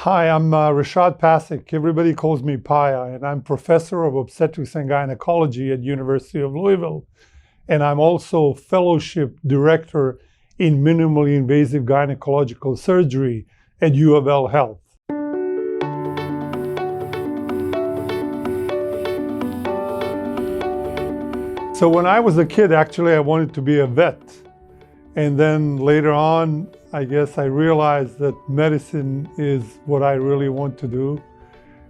Hi, I'm Resad Pasic. Everybody calls me Paya, and I'm professor of obstetrics and gynecology at University of Louisville. And I'm also fellowship director in minimally invasive gynecological surgery at U of L Health. So when I was a kid, actually, I wanted to be a vet. And then later on, I guess I realized that medicine is what I really want to do.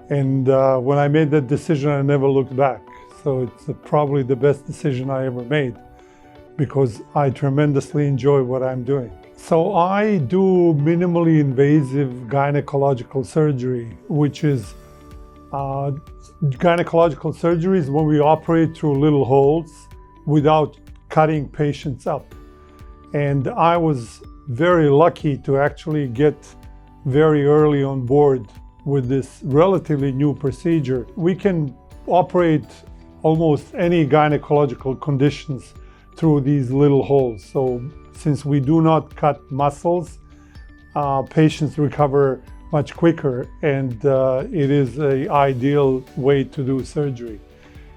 And when I made that decision, I never looked back. So it's probably the best decision I ever made because I tremendously enjoy what I'm doing. So I do minimally invasive gynecological surgery, which is gynecological surgery is when we operate through little holes without cutting patients up. And I was very lucky to actually get very early on board with this relatively new procedure. We can operate almost any gynecological conditions through these little holes. So since we do not cut muscles, patients recover much quicker, and it is an ideal way to do surgery.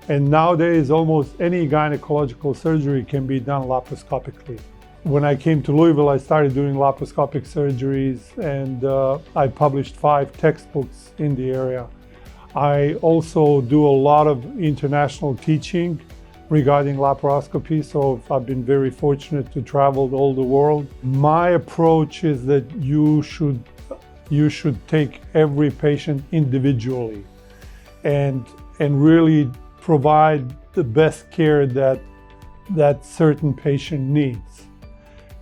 And nowadays, almost any gynecological surgery can be done laparoscopically. When I came to Louisville, I started doing laparoscopic surgeries, and I published 5 textbooks in the area. I also do a lot of international teaching regarding laparoscopy, so I've been very fortunate to travel all the world. My approach is that you should take every patient individually and really provide the best care that certain patient needs.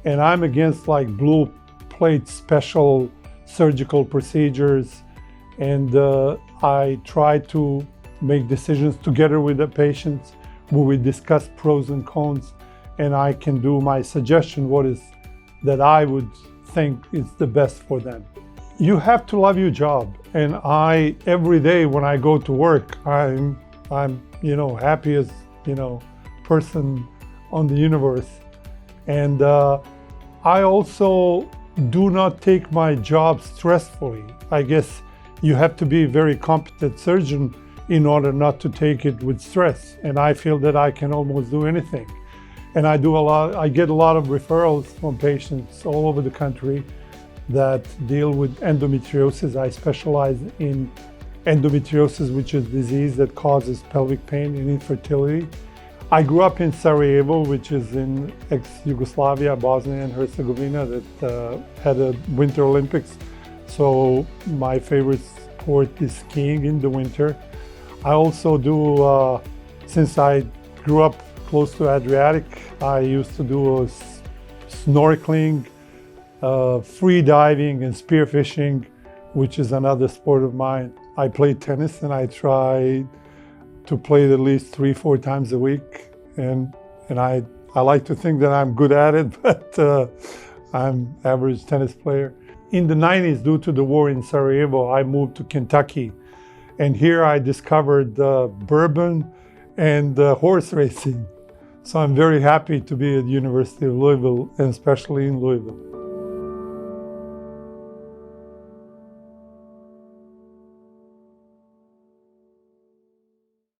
And I'm against like blue plate special surgical procedures, and I try to make decisions together with the patients where we discuss pros and cons, and I can do my suggestion what is that I would think is the best for them. You have to love your job, and every day when I go to work, I'm happiest person on the universe. And I also do not take my job stressfully. I guess you have to be a very competent surgeon in order not to take it with stress. And I feel that I can almost do anything. And I get a lot of referrals from patients all over the country that deal with endometriosis. I specialize in endometriosis, which is a disease that causes pelvic pain and infertility. I grew up in Sarajevo, which is in ex-Yugoslavia, Bosnia and Herzegovina, that had a Winter Olympics. So my favorite sport is skiing in the winter. I also do, since I grew up close to Adriatic, I used to do snorkeling, free diving and spearfishing, which is another sport of mine. I play tennis, and I try to play it at least 3-4 times a week. And I like to think that I'm good at it, but I'm average tennis player. In the 90s, due to the war in Sarajevo, I moved to Kentucky. And here I discovered bourbon and horse racing. So I'm very happy to be at the University of Louisville, and especially in Louisville.